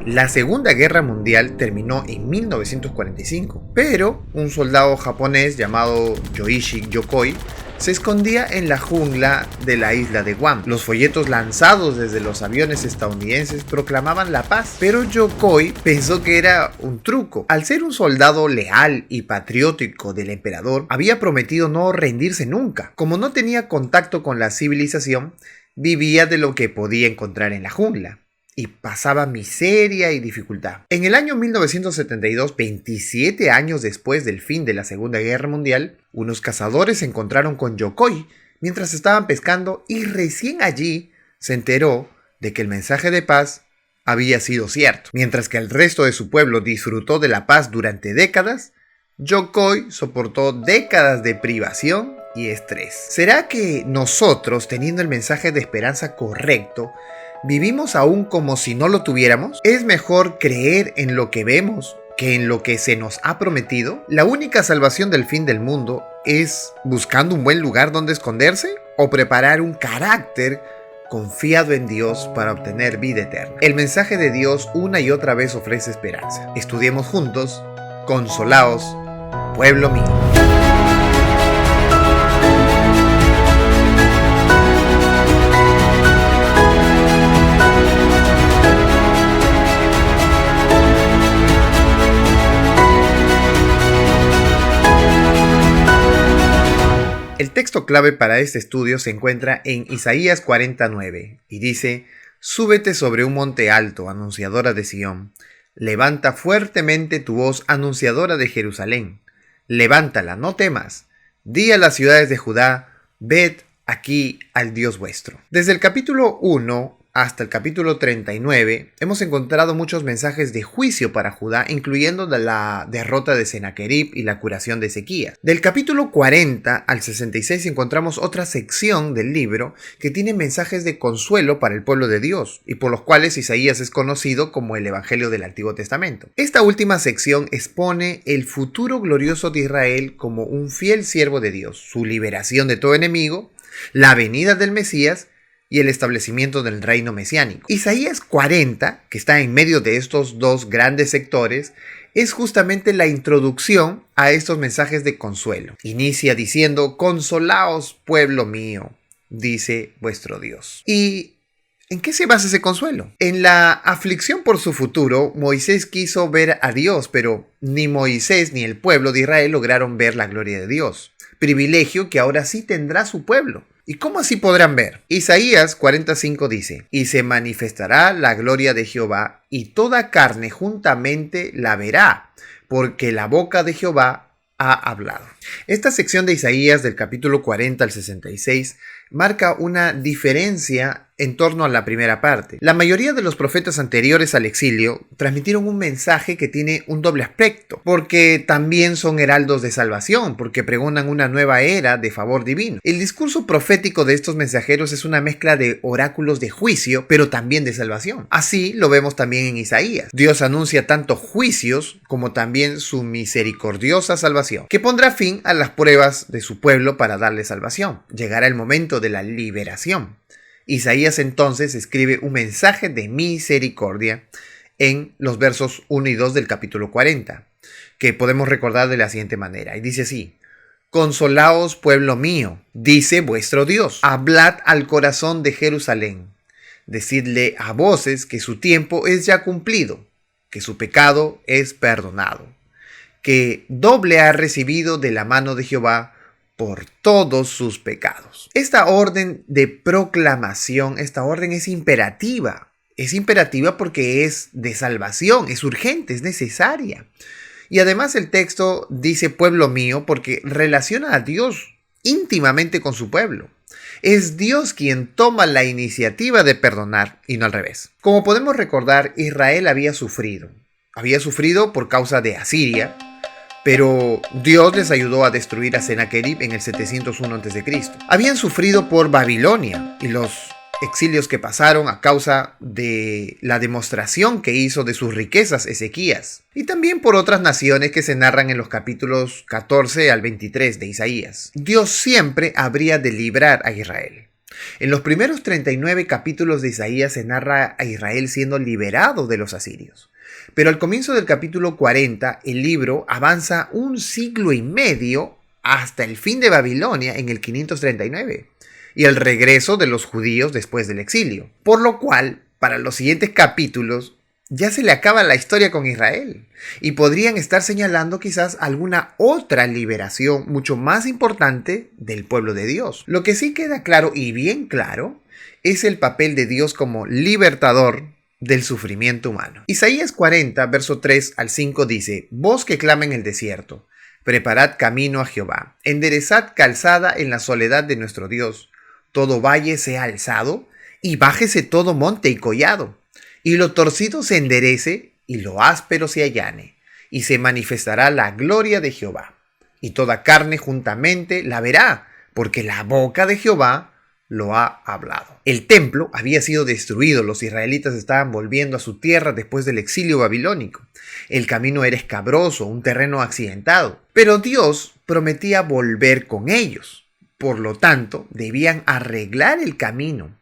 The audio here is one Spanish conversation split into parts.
La Segunda Guerra Mundial terminó en 1945, pero un soldado japonés llamado Yoichi Yokoi se escondía en la jungla de la isla de Guam. Los folletos lanzados desde los aviones estadounidenses proclamaban la paz, pero Yokoi pensó que era un truco. Al ser un soldado leal y patriótico del emperador, había prometido no rendirse nunca. Como no tenía contacto con la civilización, vivía de lo que podía encontrar en la jungla y pasaba miseria y dificultad. En el año 1972, 27 años después del fin de la Segunda Guerra Mundial, unos cazadores se encontraron con Yokoi mientras estaban pescando y recién allí se enteró de que el mensaje de paz había sido cierto. Mientras que el resto de su pueblo disfrutó de la paz durante décadas, Yokoi soportó décadas de privación y estrés. ¿Será que nosotros, teniendo el mensaje de esperanza correcto, vivimos aún como si no lo tuviéramos? ¿Es mejor creer en lo que vemos que en lo que se nos ha prometido? ¿La única salvación del fin del mundo es buscando un buen lugar donde esconderse? ¿O preparar un carácter confiado en Dios para obtener vida eterna? El mensaje de Dios una y otra vez ofrece esperanza. Estudiemos juntos. Consolaos, pueblo mío. El texto clave para este estudio se encuentra en Isaías 49 y dice: Súbete sobre un monte alto, anunciadora de Sión. Levanta fuertemente tu voz, anunciadora de Jerusalén. Levántala, no temas. Di a las ciudades de Judá: ved aquí al Dios vuestro. Desde el capítulo 1 hasta el capítulo 39 hemos encontrado muchos mensajes de juicio para Judá, incluyendo la derrota de Sennacherib y la curación de Ezequías. Del capítulo 40 al 66 encontramos otra sección del libro que tiene mensajes de consuelo para el pueblo de Dios, y por los cuales Isaías es conocido como el Evangelio del Antiguo Testamento. Esta última sección expone el futuro glorioso de Israel como un fiel siervo de Dios, su liberación de todo enemigo, la venida del Mesías y el establecimiento del reino mesiánico. Isaías 40, que está en medio de estos dos grandes sectores, es justamente la introducción a estos mensajes de consuelo. Inicia diciendo: Consolaos, pueblo mío, dice vuestro Dios. ¿Y en qué se basa ese consuelo? En la aflicción por su futuro. Moisés quiso ver a Dios, pero ni Moisés ni el pueblo de Israel lograron ver la gloria de Dios, privilegio que ahora sí tendrá su pueblo. ¿Y cómo así podrán ver? Isaías 45 dice: Y se manifestará la gloria de Jehová, y toda carne juntamente la verá, porque la boca de Jehová ha hablado. Esta sección de Isaías del capítulo 40 al 66 marca una diferencia en torno a la primera parte. La mayoría de los profetas anteriores al exilio transmitieron un mensaje que tiene un doble aspecto, porque también son heraldos de salvación, porque pregonan una nueva era de favor divino. El discurso profético de estos mensajeros es una mezcla de oráculos de juicio, pero también de salvación. Así lo vemos también en Isaías. Dios anuncia tanto juicios como también su misericordiosa salvación, que pondrá fin a las pruebas de su pueblo para darle salvación. Llegará el momento de la liberación. Isaías entonces escribe un mensaje de misericordia en los versos 1 y 2 del capítulo 40, que podemos recordar de la siguiente manera, y dice así: Consolaos, pueblo mío, dice vuestro Dios, hablad al corazón de Jerusalén, decidle a voces que su tiempo es ya cumplido, que su pecado es perdonado, que doble ha recibido de la mano de Jehová por todos sus pecados. Esta orden de proclamación, esta orden es imperativa. Es imperativa porque es de salvación, es urgente, es necesaria. Y además el texto dice pueblo mío porque relaciona a Dios íntimamente con su pueblo. Es Dios quien toma la iniciativa de perdonar y no al revés. Como podemos recordar, Israel había sufrido por causa de Asiria, pero Dios les ayudó a destruir a Sennacherib en el 701 a.C. Habían sufrido por Babilonia y los exilios que pasaron a causa de la demostración que hizo de sus riquezas Ezequías, y también por otras naciones que se narran en los capítulos 14 al 23 de Isaías. Dios siempre habría de librar a Israel. En los primeros 39 capítulos de Isaías se narra a Israel siendo liberado de los asirios. Pero al comienzo del capítulo 40, el libro avanza un siglo y medio hasta el fin de Babilonia en el 539 y el regreso de los judíos después del exilio. Por lo cual, para los siguientes capítulos, ya se le acaba la historia con Israel y podrían estar señalando quizás alguna otra liberación mucho más importante del pueblo de Dios. Lo que sí queda claro y bien claro es el papel de Dios como libertador del sufrimiento humano. Isaías 40, verso 3 al 5 dice: Voz que clama en el desierto, preparad camino a Jehová, enderezad calzada en la soledad de nuestro Dios, todo valle sea alzado y bájese todo monte y collado, y lo torcido se enderece y lo áspero se allane, y se manifestará la gloria de Jehová, y toda carne juntamente la verá, porque la boca de Jehová lo ha hablado. El templo había sido destruido, los israelitas estaban volviendo a su tierra después del exilio babilónico. El camino era escabroso, un terreno accidentado, pero Dios prometía volver con ellos. Por lo tanto, debían arreglar el camino.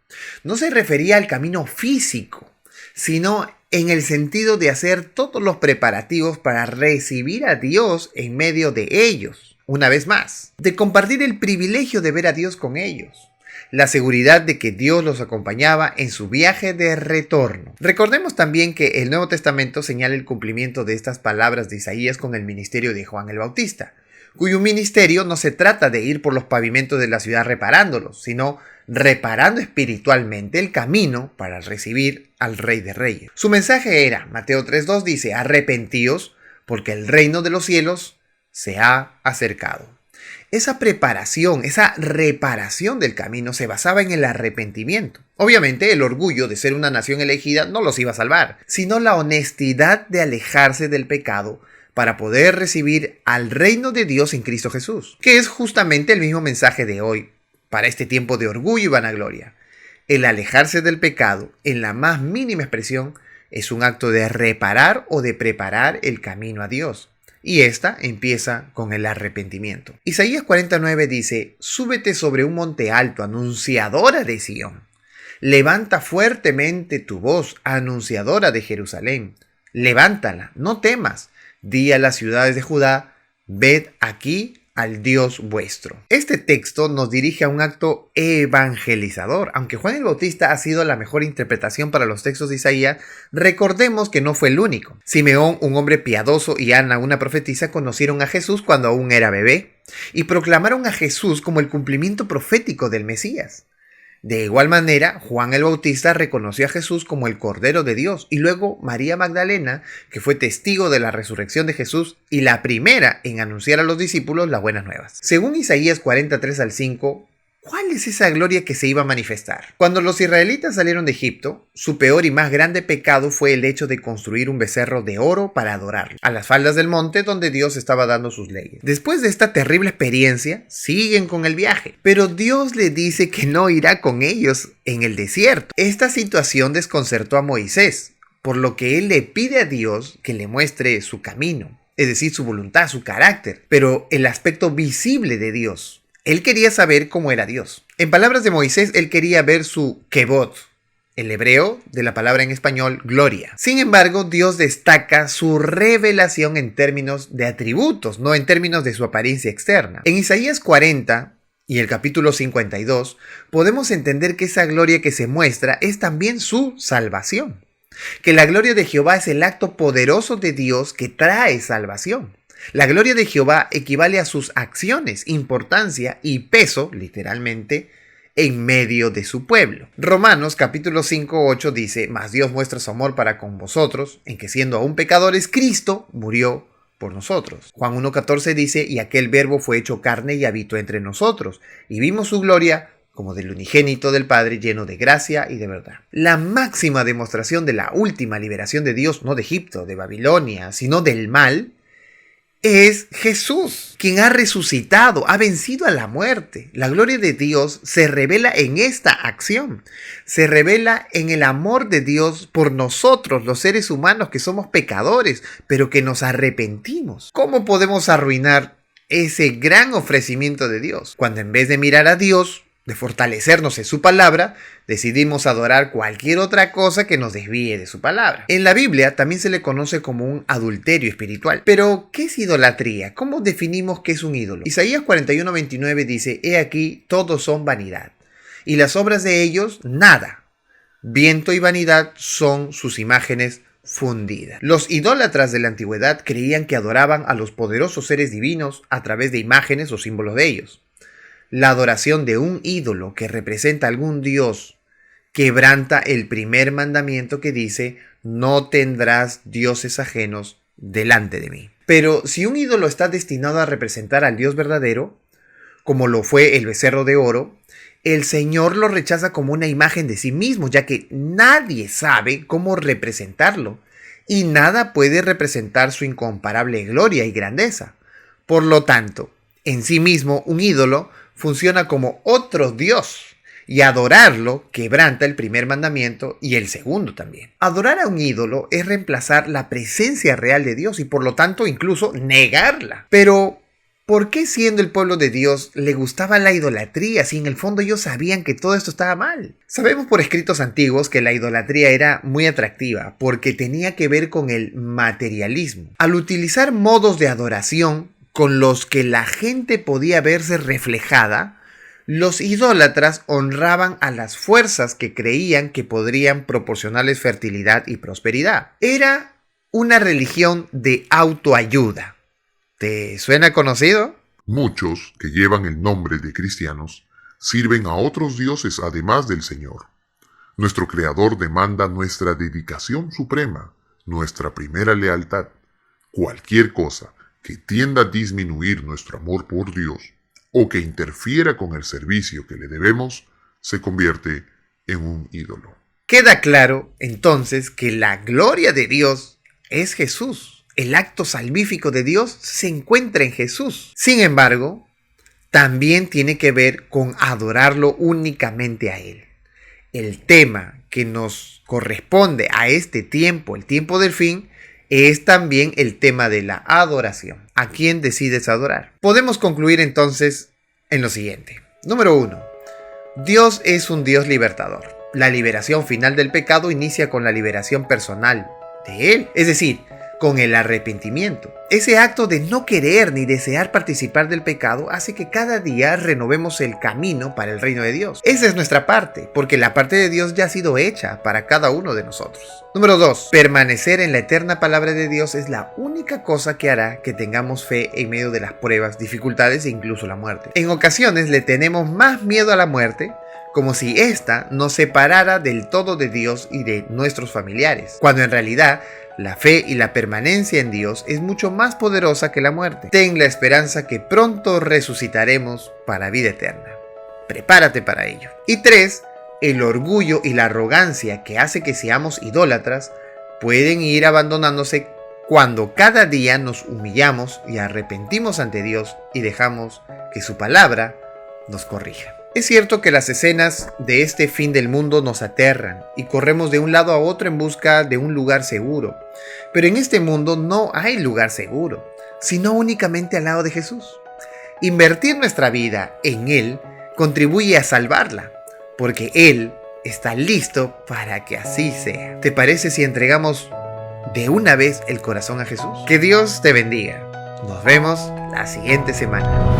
No se refería al camino físico, sino en el sentido de hacer todos los preparativos para recibir a Dios en medio de ellos. Una vez más, de compartir el privilegio de ver a Dios con ellos. La seguridad de que Dios los acompañaba en su viaje de retorno. Recordemos también que el Nuevo Testamento señala el cumplimiento de estas palabras de Isaías con el ministerio de Juan el Bautista, cuyo ministerio no se trata de ir por los pavimentos de la ciudad reparándolos, sino reparando espiritualmente el camino para recibir al Rey de Reyes. Su mensaje era, Mateo 3:2 dice: arrepentíos, porque el reino de los cielos se ha acercado. Esa preparación, esa reparación del camino se basaba en el arrepentimiento. Obviamente, el orgullo de ser una nación elegida no los iba a salvar, sino la honestidad de alejarse del pecado para poder recibir al reino de Dios en Cristo Jesús, que es justamente el mismo mensaje de hoy para este tiempo de orgullo y vanagloria. El alejarse del pecado, en la más mínima expresión, es un acto de reparar o de preparar el camino a Dios. Y esta empieza con el arrepentimiento. Isaías 49 dice: Súbete sobre un monte alto, anunciadora de Sión. Levanta fuertemente tu voz, anunciadora de Jerusalén. Levántala, no temas. Di a las ciudades de Judá: ved aquí al Dios vuestro. Este texto nos dirige a un acto evangelizador. Aunque Juan el Bautista ha sido la mejor interpretación para los textos de Isaías, recordemos que no fue el único. Simeón, un hombre piadoso, y Ana, una profetisa, conocieron a Jesús cuando aún era bebé y proclamaron a Jesús como el cumplimiento profético del Mesías. De igual manera, Juan el Bautista reconoció a Jesús como el Cordero de Dios, y luego María Magdalena, que fue testigo de la resurrección de Jesús y la primera en anunciar a los discípulos las buenas nuevas. Según Isaías 43 al 5, ¿cuál es esa gloria que se iba a manifestar? Cuando los israelitas salieron de Egipto, su peor y más grande pecado fue el hecho de construir un becerro de oro para adorarlo, a las faldas del monte donde Dios estaba dando sus leyes. Después de esta terrible experiencia, siguen con el viaje, pero Dios le dice que no irá con ellos en el desierto. Esta situación desconcertó a Moisés, por lo que él le pide a Dios que le muestre su camino, es decir, su voluntad, su carácter, pero el aspecto visible de Dios. Él quería saber cómo era Dios. En palabras de Moisés, él quería ver su kebod, el hebreo de la palabra en español gloria. Sin embargo, Dios destaca su revelación en términos de atributos, no en términos de su apariencia externa. En Isaías 40 y el capítulo 52, podemos entender que esa gloria que se muestra es también su salvación. Que la gloria de Jehová es el acto poderoso de Dios que trae salvación. La gloria de Jehová equivale a sus acciones, importancia y peso, literalmente, en medio de su pueblo. Romanos capítulo 5:8 dice: Mas Dios muestra su amor para con vosotros, en que siendo aún pecadores, Cristo murió por nosotros. Juan 1:14 dice: Y aquel verbo fue hecho carne y habitó entre nosotros, y vimos su gloria como del unigénito del Padre, lleno de gracia y de verdad. La máxima demostración de la última liberación de Dios, no de Egipto, de Babilonia, sino del mal, es Jesús, quien ha resucitado, ha vencido a la muerte. La gloria de Dios se revela en esta acción. Se revela en el amor de Dios por nosotros, los seres humanos que somos pecadores, pero que nos arrepentimos. ¿Cómo podemos arruinar ese gran ofrecimiento de Dios? Cuando en vez de mirar a Dios, de fortalecernos en su palabra, decidimos adorar cualquier otra cosa que nos desvíe de su palabra. En la Biblia también se le conoce como un adulterio espiritual. Pero, ¿qué es idolatría? ¿Cómo definimos qué es un ídolo? Isaías 41:29 dice: He aquí, todos son vanidad, y las obras de ellos nada. Viento y vanidad son sus imágenes fundidas. Los idólatras de la antigüedad creían que adoraban a los poderosos seres divinos a través de imágenes o símbolos de ellos. La adoración de un ídolo que representa a algún dios quebranta el primer mandamiento que dice: no tendrás dioses ajenos delante de mí. Pero si un ídolo está destinado a representar al Dios verdadero, como lo fue el becerro de oro, el Señor lo rechaza como una imagen de sí mismo, ya que nadie sabe cómo representarlo y nada puede representar su incomparable gloria y grandeza. Por lo tanto, en sí mismo, un ídolo funciona como otro Dios, y adorarlo quebranta el primer mandamiento y el segundo también. Adorar a un ídolo es reemplazar la presencia real de Dios y por lo tanto incluso negarla. Pero, ¿por qué siendo el pueblo de Dios le gustaba la idolatría si en el fondo ellos sabían que todo esto estaba mal? Sabemos por escritos antiguos que la idolatría era muy atractiva porque tenía que ver con el materialismo. Al utilizar modos de adoración con los que la gente podía verse reflejada, los idólatras honraban a las fuerzas que creían que podrían proporcionarles fertilidad y prosperidad. Era una religión de autoayuda. ¿Te suena conocido? Muchos que llevan el nombre de cristianos sirven a otros dioses además del Señor. Nuestro Creador demanda nuestra dedicación suprema, nuestra primera lealtad. Cualquier cosa que tienda a disminuir nuestro amor por Dios o que interfiera con el servicio que le debemos, se convierte en un ídolo. Queda claro, entonces, que la gloria de Dios es Jesús. El acto salvífico de Dios se encuentra en Jesús. Sin embargo, también tiene que ver con adorarlo únicamente a Él. El tema que nos corresponde a este tiempo, el tiempo del fin, es también el tema de la adoración. ¿A quién decides adorar? Podemos concluir entonces en lo siguiente. Número 1. Dios es un Dios libertador. La liberación final del pecado inicia con la liberación personal de Él, es decir, con el arrepentimiento. Ese acto de no querer ni desear participar del pecado hace que cada día renovemos el camino para el reino de Dios. Esa es nuestra parte, porque la parte de Dios ya ha sido hecha para cada uno de nosotros. Número 2. Permanecer en la eterna palabra de Dios es la única cosa que hará que tengamos fe en medio de las pruebas, dificultades e incluso la muerte. En ocasiones le tenemos más miedo a la muerte, como si ésta nos separara del todo de Dios y de nuestros familiares, cuando en realidad la fe y la permanencia en Dios es mucho más poderosa que la muerte. Ten la esperanza que pronto resucitaremos para vida eterna. Prepárate para ello. Y 3. El orgullo y la arrogancia que hace que seamos idólatras pueden ir abandonándose cuando cada día nos humillamos y arrepentimos ante Dios y dejamos que su palabra nos corrija. Es cierto que las escenas de este fin del mundo nos aterran y corremos de un lado a otro en busca de un lugar seguro. Pero en este mundo no hay lugar seguro, sino únicamente al lado de Jesús. Invertir nuestra vida en Él contribuye a salvarla, porque Él está listo para que así sea. ¿Te parece si entregamos de una vez el corazón a Jesús? Que Dios te bendiga. Nos vemos la siguiente semana.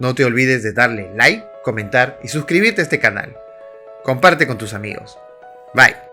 No te olvides de darle like, comentar y suscribirte a este canal. Comparte con tus amigos. Bye.